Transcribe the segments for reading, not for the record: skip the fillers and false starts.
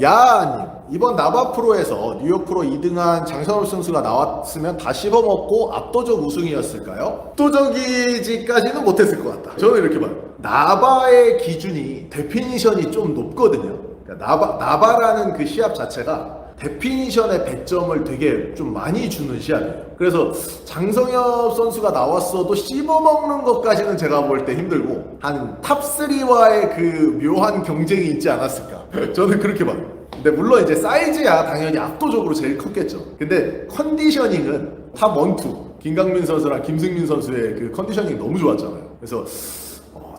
야님, 이번 나바 프로에서 뉴욕 프로 2등한 장선호 선수가 나왔으면 다 씹어먹고 압도적 우승이었을까요? 압도적이지까지는 못했을 것 같다. 저는 이렇게 봐요. 나바의 기준이 데피니션이 좀 높거든요. 그러니까 나바라는 그 시합 자체가 데피니션의 배점을 되게 좀 많이 주는 시합이에요. 그래서 장성엽 선수가 나왔어도 씹어먹는 것까지는 제가 볼 때 힘들고 한 탑3와의 그 묘한 경쟁이 있지 않았을까. 저는 그렇게 봐요. 근데 물론 이제 사이즈야 당연히 압도적으로 제일 컸겠죠. 근데 컨디셔닝은 탑 1, 2 김강민 선수랑 김승민 선수의 그 컨디셔닝이 너무 좋았잖아요. 그래서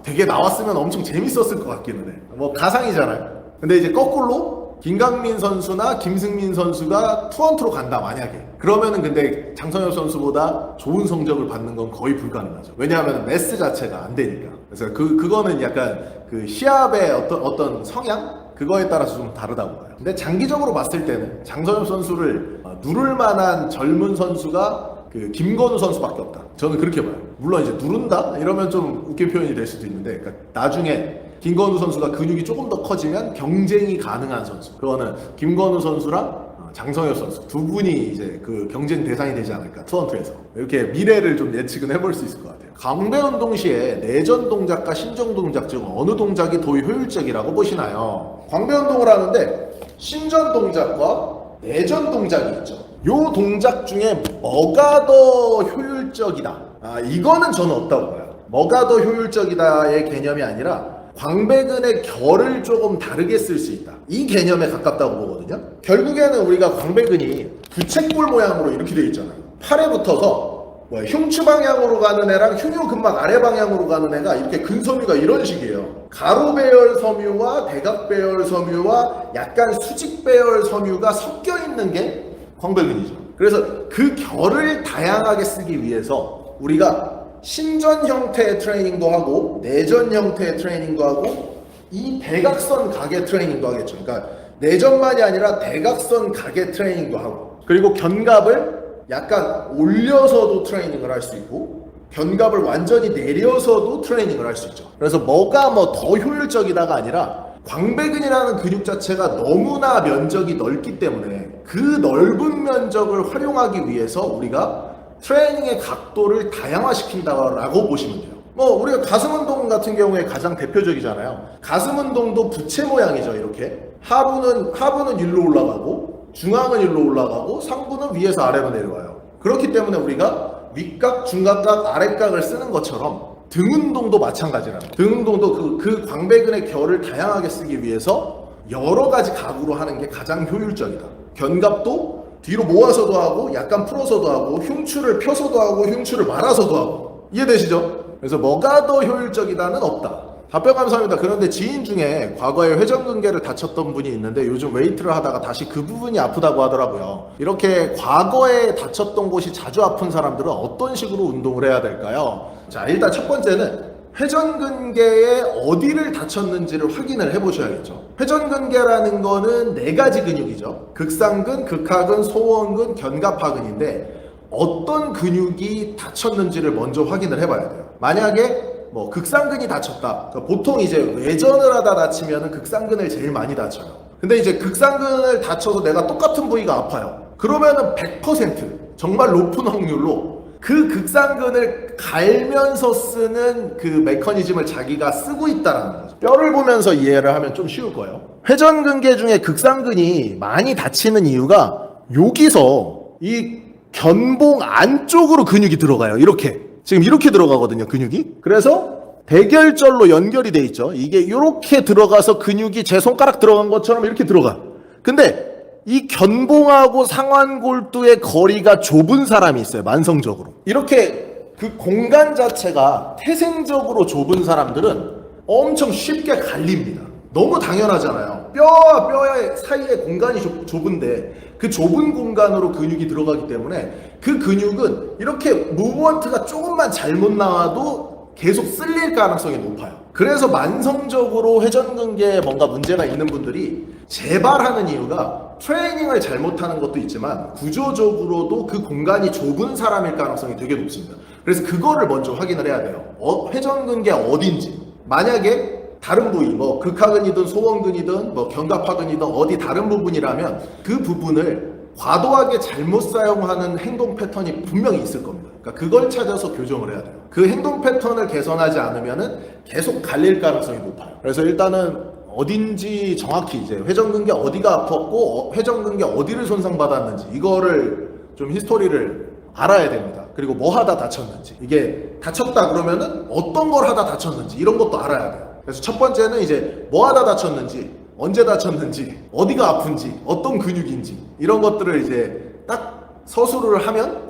되게 나왔으면 엄청 재밌었을 것 같기는 해. 뭐 가상이잖아요. 근데 이제 거꾸로 김강민 선수나 김승민 선수가 투원투로 간다 만약에 그러면은 근데 장성엽 선수보다 좋은 성적을 받는 건 거의 불가능하죠. 왜냐하면 매스 자체가 안 되니까. 그래서 그거는 약간 그 시합의 어떤 성향 그거에 따라서 좀 다르다고 봐요. 근데 장기적으로 봤을 때는 장성엽 선수를 누를 만한 젊은 선수가 그 김건우 선수밖에 없다. 저는 그렇게 봐요. 물론 이제 누른다 이러면 좀 웃긴 표현이 될 수도 있는데 그러니까 나중에 김건우 선수가 근육이 조금 더 커지면 경쟁이 가능한 선수. 그거는 김건우 선수랑 장성엽 선수 두 분이 이제 그 경쟁 대상이 되지 않을까 투원투에서 이렇게 미래를 좀 예측은 해볼 수 있을 것 같아요. 강배 운동 시에 내전 동작과 신전 동작 중 어느 동작이 더 효율적이라고 보시나요? 광배 운동을 하는데 신전 동작과 내전 동작이 있죠. 요 동작 중에 뭐가 더 효율적이다? 이거는 저는 없다고 봐요. 뭐가 더 효율적이다의 개념이 아니라 광배근의 결을 조금 다르게 쓸 수 있다. 이 개념에 가깝다고 보거든요. 결국에는 우리가 광배근이 부채꼴 모양으로 이렇게 되어 있잖아요. 팔에 붙어서 흉추 방향으로 가는 애랑 흉요 근막 아래 방향으로 가는 애가 이렇게 근섬유가 이런 식이에요. 가로 배열 섬유와 대각 배열 섬유와 약간 수직 배열 섬유가 섞여 있는 게 광배근이죠. 그래서 그 결을 다양하게 쓰기 위해서 우리가 신전 형태의 트레이닝도 하고 내전 형태의 트레이닝도 하고 이 대각선 가게 트레이닝도 하겠죠. 그러니까 내전만이 아니라 대각선 가게 트레이닝도 하고 그리고 견갑을 약간 올려서도 트레이닝을 할 수 있고 견갑을 완전히 내려서도 트레이닝을 할 수 있죠. 그래서 뭐가 더 효율적이다가 아니라 광배근이라는 근육 자체가 너무나 면적이 넓기 때문에 그 넓은 면적을 활용하기 위해서 우리가 트레이닝의 각도를 다양화시킨다라고 보시면 돼요. 우리가 가슴 운동 같은 경우에 가장 대표적이잖아요. 가슴 운동도 부채 모양이죠. 이렇게 하부는 일로 올라가고 중앙은 일로 올라가고 상부는 위에서 아래로 내려와요. 그렇기 때문에 우리가 윗각, 중각각, 아랫각을 쓰는 것처럼 등 운동도 마찬가지라는 거예요. 등 운동도 그 광배근의 결을 다양하게 쓰기 위해서 여러 가지 각으로 하는 게 가장 효율적이다. 견갑도 뒤로 모아서도 하고 약간 풀어서도 하고 흉추를 펴서도 하고 흉추를 말아서도 하고 이해되시죠? 그래서 뭐가 더 효율적이다는 없다. 답변 감사합니다. 그런데 지인 중에 과거에 회전근개를 다쳤던 분이 있는데 요즘 웨이트를 하다가 다시 그 부분이 아프다고 하더라고요. 이렇게 과거에 다쳤던 곳이 자주 아픈 사람들은 어떤 식으로 운동을 해야 될까요? 자, 일단 첫 번째는 회전근개에 어디를 다쳤는지를 확인을 해보셔야겠죠. 회전근개라는 거는 4가지 근육이죠. 극상근, 극하근, 소원근, 견갑하근인데 어떤 근육이 다쳤는지를 먼저 확인을 해봐야 돼요. 만약에 극상근이 다쳤다. 그러니까 보통 이제 외전을 하다 다치면 극상근을 제일 많이 다쳐요. 근데 이제 극상근을 다쳐서 내가 똑같은 부위가 아파요. 그러면은 100% 정말 높은 확률로 그 극상근을 갈면서 쓰는 그 메커니즘을 자기가 쓰고 있다라는 거죠. 뼈를 보면서 이해를 하면 좀 쉬울 거예요. 회전근개 중에 극상근이 많이 다치는 이유가 여기서 이 견봉 안쪽으로 근육이 들어가요. 이렇게. 지금 이렇게 들어가거든요, 근육이. 그래서 대결절로 연결이 돼 있죠. 이게 이렇게 들어가서 근육이 제 손가락 들어간 것처럼 이렇게 들어가. 근데 이 견봉하고 상완골두의 거리가 좁은 사람이 있어요, 만성적으로. 이렇게 그 공간 자체가 태생적으로 좁은 사람들은 엄청 쉽게 갈립니다. 너무 당연하잖아요. 뼈와 뼈의 사이에 공간이 좁은데 그 좁은 공간으로 근육이 들어가기 때문에 그 근육은 이렇게 무브먼트가 조금만 잘못 나와도 계속 쓸릴 가능성이 높아요. 그래서 만성적으로 회전근개에 뭔가 문제가 있는 분들이 재발하는 이유가 트레이닝을 잘못하는 것도 있지만 구조적으로도 그 공간이 좁은 사람일 가능성이 되게 높습니다. 그래서 그거를 먼저 확인을 해야 돼요. 회전근개 어딘지. 만약에 다른 부위, 뭐 극하근이든 소원근이든 뭐 견갑하근이든 어디 다른 부분이라면 그 부분을 과도하게 잘못 사용하는 행동 패턴이 분명히 있을 겁니다. 그러니까 그걸 찾아서 교정을 해야 돼요. 그 행동 패턴을 개선하지 않으면은 계속 갈릴 가능성이 높아요. 그래서 일단은 어딘지 정확히 이제 회전근개 어디가 아팠고 회전근개 어디를 손상받았는지 이거를 좀 히스토리를 알아야 됩니다. 그리고 뭐 하다 다쳤는지, 이게 다쳤다 그러면은 어떤 걸 하다 다쳤는지 이런 것도 알아야 돼요. 그래서 첫 번째는 이제 뭐 하다 다쳤는지, 언제 다쳤는지, 어디가 아픈지, 어떤 근육인지 이런 것들을 이제 딱 서술을 하면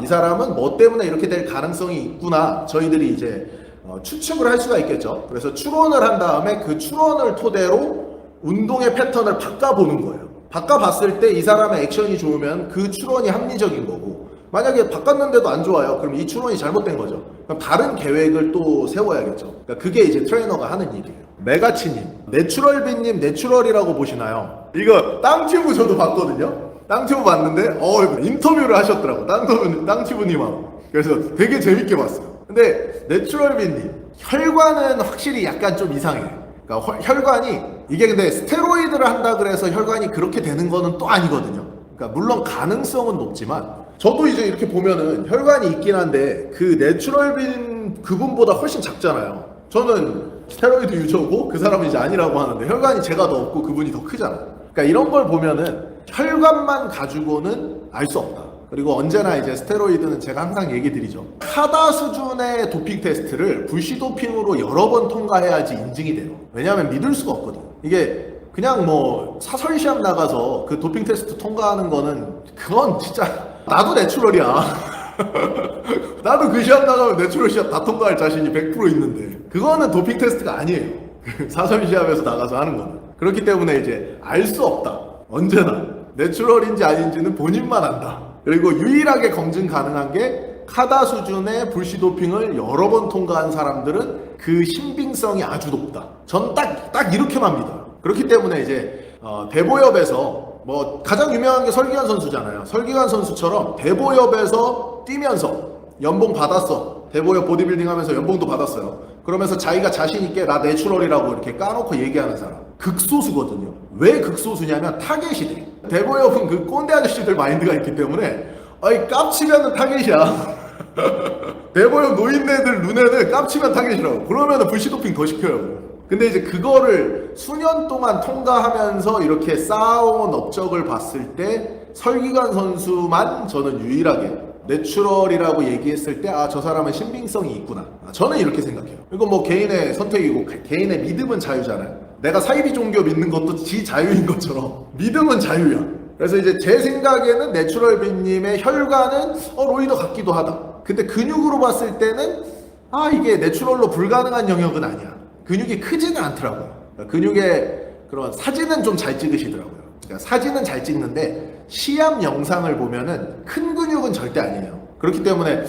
이 사람은 뭐 때문에 이렇게 될 가능성이 있구나 저희들이 이제 추측을 할 수가 있겠죠. 그래서 추론을 한 다음에 그 추론을 토대로 운동의 패턴을 바꿔보는 거예요. 바꿔봤을 때 이 사람의 액션이 좋으면 그 추론이 합리적인 거고, 만약에 바꿨는데도 안 좋아요. 그럼 이 추론이 잘못된 거죠. 그럼 다른 계획을 또 세워야겠죠. 그러니까 그게 이제 트레이너가 하는 일이에요. 메가치님, 내추럴비님 내추럴이라고 보시나요? 이거 땅튜브 저도 봤거든요. 땅튜브 봤는데 인터뷰를 하셨더라고. 땅튜브님하고. 그래서 되게 재밌게 봤어요. 근데 내추럴비님 혈관은 확실히 약간 좀 이상해요. 그러니까 혈관이 이게 근데 스테로이드를 한다 그래서 혈관이 그렇게 되는 거는 또 아니거든요. 그러니까 물론 가능성은 높지만 저도 이제 이렇게 보면은 혈관이 있긴 한데 그 내추럴빈 그분보다 훨씬 작잖아요. 저는 스테로이드 유저고 그 사람은 이제 아니라고 하는데 혈관이 제가 더 없고 그분이 더 크잖아요. 그러니까 이런 걸 보면은 혈관만 가지고는 알 수 없다. 그리고 언제나 이제 스테로이드는 제가 항상 얘기 드리죠. 카다 수준의 도핑 테스트를 불시 도핑으로 여러 번 통과해야지 인증이 돼요. 왜냐하면 믿을 수가 없거든요. 이게 그냥 뭐 사설 시합 나가서 그 도핑 테스트 통과하는 거는 그건 진짜 나도 내추럴이야. 나도 그 시합 나가면 내추럴 시합 다 통과할 자신이 100% 있는데 그거는 도핑 테스트가 아니에요. 사설 시합에서 나가서 하는 거는. 그렇기 때문에 이제 알 수 없다. 언제나 내추럴인지 아닌지는 본인만 안다. 그리고 유일하게 검증 가능한 게 카다 수준의 불시 도핑을 여러 번 통과한 사람들은 그 신빙성이 아주 높다. 전 딱 이렇게만 믿어요. 그렇기 때문에 이제 대보협에서 뭐 가장 유명한 게 설기관 선수잖아요. 설기관 선수처럼 대보협에서 뛰면서 연봉 받았어. 대보협 보디빌딩 하면서 연봉도 받았어요. 그러면서 자기가 자신 있게 나 내추럴이라고 이렇게 까놓고 얘기하는 사람 극소수거든요. 왜 극소수냐면 타겟이 돼. 대보협은 그 꼰대 아저씨들 마인드가 있기 때문에 깝치면은 타겟이야. 대보협 노인네들 눈에는 깝치면 타겟이라고. 그러면은 불시도핑 더 시켜요. 근데 이제 그거를 수년 동안 통과하면서 이렇게 쌓아온 업적을 봤을 때 설기관 선수만 저는 유일하게 내추럴이라고 얘기했을 때 저 사람은 신빙성이 있구나. 저는 이렇게 생각해요. 이건 뭐 개인의 선택이고 개인의 믿음은 자유잖아요. 내가 사이비 종교 믿는 것도 지 자유인 것처럼 믿음은 자유야. 그래서 이제 제 생각에는 내추럴빈님의 혈관은 로이더 같기도 하다. 근데 근육으로 봤을 때는 이게 내추럴로 불가능한 영역은 아니야. 근육이 크지는 않더라고요. 그러니까 근육의 그런 사진은 좀 잘 찍으시더라고요. 그러니까 사진은 잘 찍는데 시합 영상을 보면은 큰 근육은 절대 아니에요. 그렇기 때문에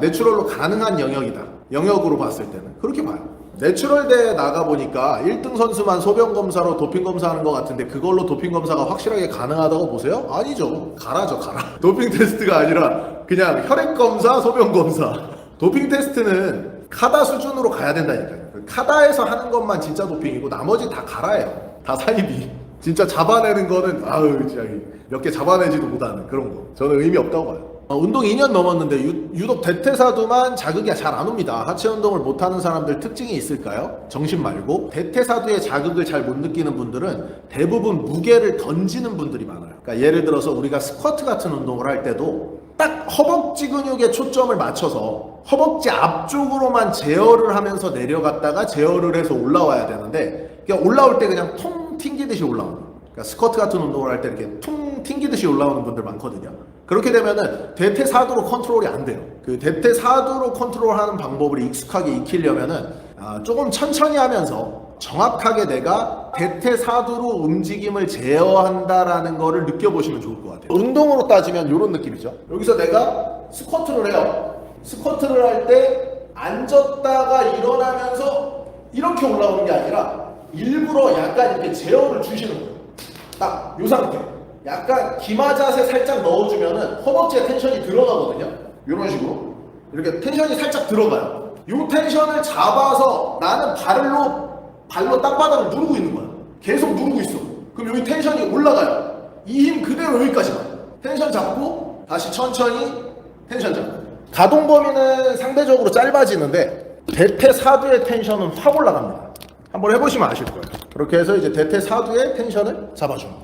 내추럴로 가능한 영역이다. 영역으로 봤을 때는 그렇게 봐요. 내추럴 대회 나가보니까 1등 선수만 소변 검사로 도핑 검사하는 것 같은데 그걸로 도핑 검사가 확실하게 가능하다고 보세요? 아니죠. 가라죠, 가라. 도핑 테스트가 아니라 그냥 혈액 검사, 소변 검사. 도핑 테스트는 카다 수준으로 가야 된다니까요. 카다에서 하는 것만 진짜 도핑이고 나머지 다 가라예요. 다 사이비. 진짜 잡아내는 거는 진짜 몇 개 잡아내지도 못하는 그런 거. 저는 의미 없다고 봐요. 운동 2년 넘었는데 유독 대퇴사두만 자극이 잘 안 옵니다. 하체 운동을 못하는 사람들 특징이 있을까요? 정신 말고. 대퇴사두의 자극을 잘 못 느끼는 분들은 대부분 무게를 던지는 분들이 많아요. 그러니까 예를 들어서 우리가 스쿼트 같은 운동을 할 때도 딱 허벅지 근육에 초점을 맞춰서 허벅지 앞쪽으로만 제어를 하면서 내려갔다가 제어를 해서 올라와야 되는데 그냥 올라올 때 그냥 통 튕기듯이 올라오는 거예요. 그러니까 스쿼트 같은 운동을 할 때 이렇게 퉁 튕기듯이 올라오는 분들 많거든요. 그렇게 되면은 대퇴사두로 컨트롤이 안 돼요. 그 대퇴사두로 컨트롤하는 방법을 익숙하게 익히려면은 조금 천천히 하면서 정확하게 내가 대퇴사두로 움직임을 제어한다라는 거를 느껴보시면 좋을 것 같아요. 운동으로 따지면 이런 느낌이죠. 여기서 내가 스쿼트를 해요. 스쿼트를 할 때 앉았다가 일어나면서 이렇게 올라오는 게 아니라 일부러 약간 이렇게 제어를 주시는 거예요. 딱 이 상태. 약간 기마 자세 살짝 넣어주면은 허벅지에 텐션이 들어가거든요. 이런 식으로 이렇게 텐션이 살짝 들어가요. 이 텐션을 잡아서 나는 발로 발로 땅바닥을 누르고 있는 거야. 계속 누르고 있어. 그럼 여기 텐션이 올라가요. 이 힘 그대로 여기까지만. 텐션 잡고 다시 천천히 텐션 잡고. 가동 범위는 상대적으로 짧아지는데 대퇴사두의 텐션은 확 올라갑니다. 한번 해보시면 아실 거예요. 그렇게 해서 이제 대퇴사두의 텐션을 잡아줍니다.